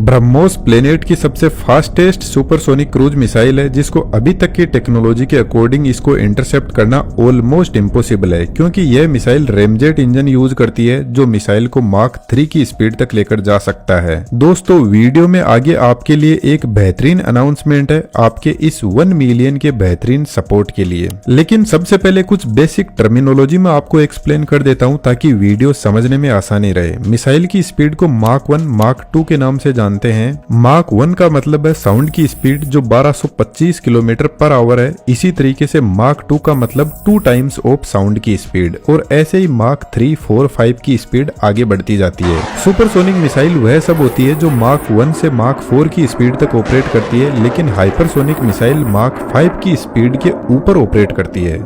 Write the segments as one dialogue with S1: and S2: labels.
S1: BrahMos planet की सबसे fastest supersonic cruise missile है, जिसको अभी तक की टेक्नोलॉजी के अकॉर्डिंग इसको इंटरसेप्ट करना ऑलमोस्ट इम्पॉसिबल है, क्योंकि यह मिसाइल रेमजेट इंजन यूज करती है जो मिसाइल को माक 3 की स्पीड तक लेकर जा सकता है। दोस्तों, वीडियो में आगे आपके लिए एक बेहतरीन अनाउंसमेंट है आपके इस 1 मिलियन के बेहतरीन सपोर्ट के लिए। लेकिन सबसे पहले कुछ बेसिक टर्मिनोलॉजी में आपको एक्सप्लेन कर देता हूं ताकि वीडियो समझने में आसानी रहे। मिसाइल की स्पीड को माक 1 माक 2 के नाम से जानते हैं। माक 1 का मतलब है साउंड की स्पीड जो 1225 किलोमीटर पर आवर है। इसी तरीके से माक 2 का मतलब 2 टाइम्स ऑफ साउंड की स्पीड, और ऐसे ही माक 3, 4, 5 की स्पीड आगे बढ़ती जाती है। सुपरसोनिक मिसाइल वह सब होती है जो माक 1 से माक 4 की स्पीड तक ऑपरेट करती है, लेकिन हाइपरसोनिक मिसाइल माक 5 की स्पीड के ऊपर ऑपरेट करती है।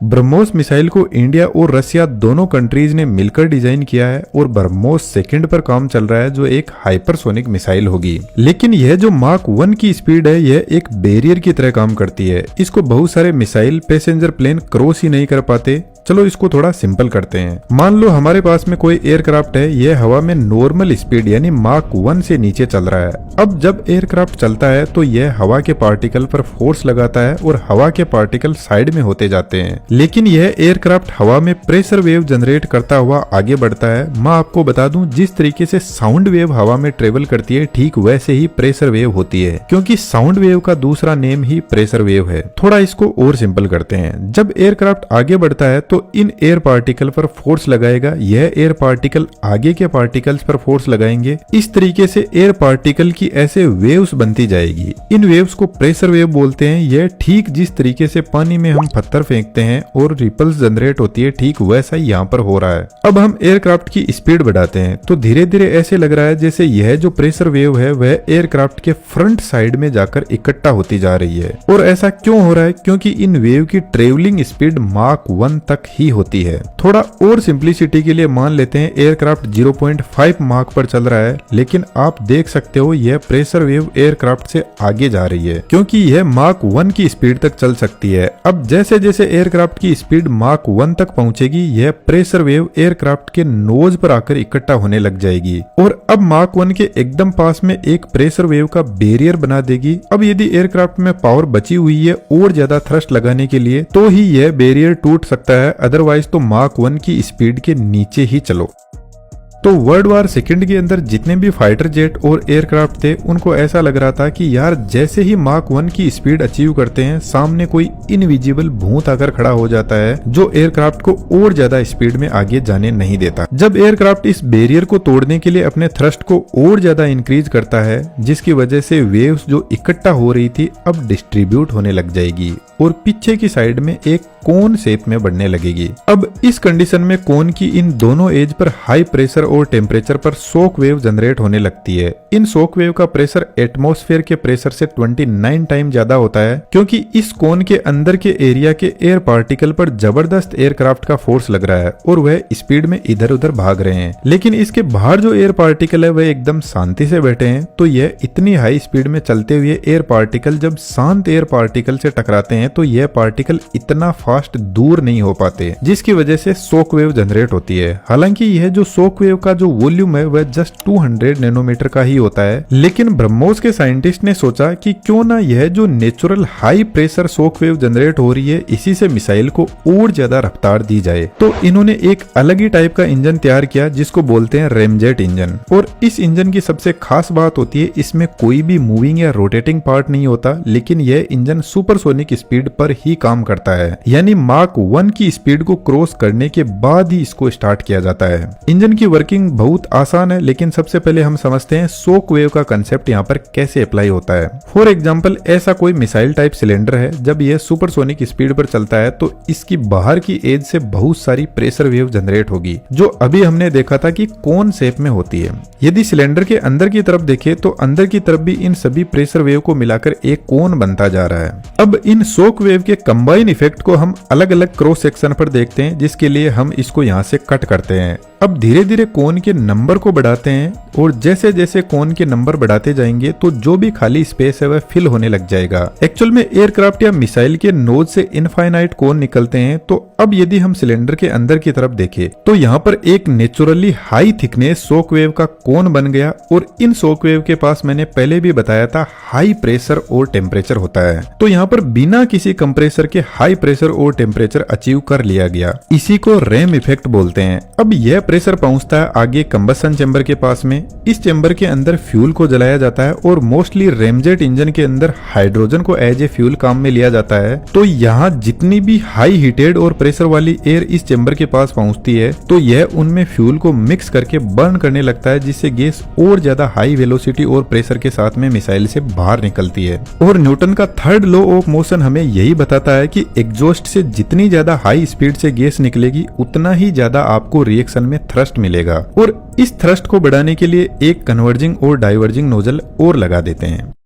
S1: ब्रह्मोस मिसाइल को इंडिया और रसिया दोनों कंट्रीज ने मिलकर डिजाइन किया है और ब्रह्मोस सेकंड पर काम चल रहा है जो एक हाइपरसोनिक मिसाइल होगी। लेकिन यह जो माक 1 की स्पीड है यह एक बैरियर की तरह काम करती है। इसको बहुत सारे मिसाइल पैसेंजर प्लेन क्रॉस ही नहीं कर पाते। चलो इसको थोड़ा सिंपल करते हैं। मान लो हमारे पास में कोई एयरक्राफ्ट है, यह हवा में नॉर्मल स्पीड यानी माक 1 से नीचे चल रहा है। अब जब एयरक्राफ्ट चलता है तो यह हवा के पार्टिकल पर फोर्स लगाता है और हवा के पार्टिकल साइड में होते जाते हैं। लेकिन यह एयरक्राफ्ट हवा में प्रेशर वेव जनरेट करता हुआ आगे बढ़ता है। मैं आपको बता दूं, जिस तरीके से साउंड वेव हवा में ट्रेवल करती है ठीक वैसे ही प्रेशर वेव होती है, क्योंकि साउंड वेव का दूसरा नेम ही प्रेशर वेव है। थोड़ा इसको और सिंपल करते हैं। जब एयरक्राफ्ट आगे बढ़ता है तो इन एयर पार्टिकल पर फोर्स लगाएगा, यह एयर पार्टिकल आगे के पार्टिकल्स पर फोर्स लगाएंगे। इस तरीके से एयर पार्टिकल की ऐसे वेव्स बनती जाएगी। इन वेव्स को प्रेशर वेव बोलते हैं। यह ठीक जिस तरीके से पानी में हम पत्थर फेंकते हैं और रिपल्स जनरेट होती है, ठीक वैसा ही यहाँ पर हो रहा है। अब हम एयरक्राफ्ट की स्पीड बढ़ाते हैं तो धीरे धीरे ऐसे लग रहा है जैसे यह जो प्रेशर वेव है वह एयरक्राफ्ट के फ्रंट साइड में जाकर इकट्ठा होती जा रही है। और ऐसा क्यों हो रहा है? क्योंकि इन वेव की ट्रेवलिंग स्पीड माक 1 तक ही होती है। थोड़ा और सिंप्लिसिटी के लिए मान लेते हैं एयरक्राफ्ट 0.5 माक पर चल रहा है, लेकिन आप देख सकते हो यह प्रेशर वेव एयरक्राफ्ट से आगे जा रही है, क्योंकि यह माक 1 की स्पीड तक चल सकती है। अब जैसे जैसे एयरक्राफ्ट की स्पीड माक 1 तक पहुंचेगी, यह प्रेशर वेव एयरक्राफ्ट के नोज पर आकर इकट्ठा होने लग जाएगी और अब माक 1 के एकदम पास में एक प्रेशर वेव का बैरियर बना देगी। अब यदि एयरक्राफ्ट में पावर बची हुई है और ज्यादा थ्रस्ट लगाने के लिए तो ही यह बैरियर टूट सकता है, अदरवाइज तो माक 1 की स्पीड के नीचे ही चलो। तो वर्ल्ड वार सेकंड के अंदर जितने भी फाइटर जेट और एयरक्राफ्ट थे उनको ऐसा लग रहा था कि यार जैसे ही माक 1 की स्पीड अचीव करते हैं सामने कोई इनविजिबल भूत आकर खड़ा हो जाता है जो एयरक्राफ्ट को और ज्यादा स्पीड में आगे जाने नहीं देता। जब एयरक्राफ्ट इस बैरियर को तोड़ने के लिए अपने थ्रस्ट को और ज्यादा इंक्रीज करता है, जिसकी वजह से वेव्स जो इकट्ठा हो रही थी अब डिस्ट्रीब्यूट होने लग जाएगी और पीछे की साइड में एक कोन शेप में बढ़ने लगेगी। अब इस कंडीशन में कोन की इन दोनों एज पर हाई प्रेशर और टेम्परेचर पर शॉक वेव जनरेट होने लगती है। इन शॉक वेव का प्रेशर एटमॉस्फेयर के प्रेशर से 29 टाइम ज्यादा होता है, क्योंकि इस कोन के अंदर के एरिया के एयर पार्टिकल पर जबरदस्त एयरक्राफ्ट का फोर्स लग रहा है और वह स्पीड में इधर उधर भाग रहे हैं। लेकिन इसके बाहर जो एयर पार्टिकल है वह एकदम शांति से बैठे हैं। तो यह इतनी हाई स्पीड में चलते हुए एयर पार्टिकल जब शांत एयर पार्टिकल से टकराते हैं तो यह पार्टिकल इतना फास्ट दूर नहीं हो पाते, जिसकी वजह से शॉक वेव जनरेट होती है। हालांकि यह जो शॉक वेव का जो वॉल्यूम है वह जस्ट 200 नैनोमीटर का ही होता है, लेकिन ब्रह्मोस के साइंटिस्ट ने सोचा कि क्यों ना यह जो natural high pressure shock wave generate हो रही है इसी से मिसाइल को और ज्यादा रफ्तार दी जाए। तो इन्होंने एक अलग ही टाइप का इंजन तैयार किया जिसको बोलते हैं रेमजेट इंजन। और इस इंजन की सबसे खास बात होती है इसमें कोई भी मूविंग या रोटेटिंग पार्ट नहीं होता, लेकिन यह इंजन सुपरसोनिक स्पीड पर ही काम करता है, यानी माक 1 की स्पीड को क्रॉस करने के बाद ही इसको स्टार्ट किया जाता है। इंजन की वर्किंग बहुत आसान है, लेकिन सबसे पहले हम समझते हैं शॉक वेव का कंसेप्ट यहाँ पर कैसे अप्लाई होता है। फॉर एग्जांपल ऐसा कोई मिसाइल टाइप सिलेंडर है, जब यह सुपरसोनिक स्पीड पर चलता है तो इसकी बाहर की एज से बहुत सारी प्रेशर वेव जनरेट होगी, जो अभी हमने देखा था कि कोन शेप में होती है। यदि सिलेंडर के अंदर की तरफ देखें तो अंदर की तरफ भी इन सभी प्रेशर वेव को मिलाकर एक कोन बनता जा रहा है। अब इन शॉक वेव के कंबाइन इफेक्ट को हम अलग अलग क्रॉस सेक्शन पर देखते हैं, जिसके लिए हम इसको यहाँ से कट करते हैं। अब धीरे धीरे कोन के नंबर को बढ़ाते हैं और जैसे जैसे कोन के नंबर बढ़ाते जाएंगे तो जो भी खाली स्पेस है वह फिल होने लग जाएगा। एक्चुअल में एयरक्राफ्ट या मिसाइल के नोज से इनफाइनाइट कोन निकलते हैं। तो अब यदि हम सिलेंडर के अंदर की तरफ देखें तो यहाँ पर एक naturally high thickness shock wave का कोन बन गया और इन शॉक वेव के पास मैंने पहले भी बताया था हाई प्रेशर और टेम्परेचर होता है। तो यहाँ पर बिना किसी कंप्रेसर के हाई प्रेशर और टेम्परेचर अचीव कर लिया गया। इसी को रैम इफेक्ट बोलते हैं। अब यह प्रेशर पहुंचता है आगे कंबसन चेंबर के पास में। इस चेंबर के अंदर फ्यूल को जलाया जाता है और मोस्टली रेमजेट इंजन के अंदर हाइड्रोजन को एज ए फ्यूल काम में लिया जाता है। तो यहाँ जितनी भी हाई हीटेड और प्रेशर वाली एयर इस चेंबर के पास पहुंचती है तो यह उनमें फ्यूल को मिक्स करके बर्न करने लगता है, जिससे गैस और ज्यादा हाई वेलोसिटी और प्रेशर के साथ में मिसाइल से बाहर निकलती है। और न्यूटन का थर्ड लॉ ऑफ मोशन हमें यही बताता है कि एग्जॉस्ट से जितनी ज्यादा हाई स्पीड से गैस निकलेगी उतना ही ज्यादा आपको रिएक्शन में थ्रस्ट मिलेगा। और इस थ्रस्ट को बढ़ाने के लिए एक कन्वर्जिंग और डाइवर्जिंग नोजल और लगा देते हैं।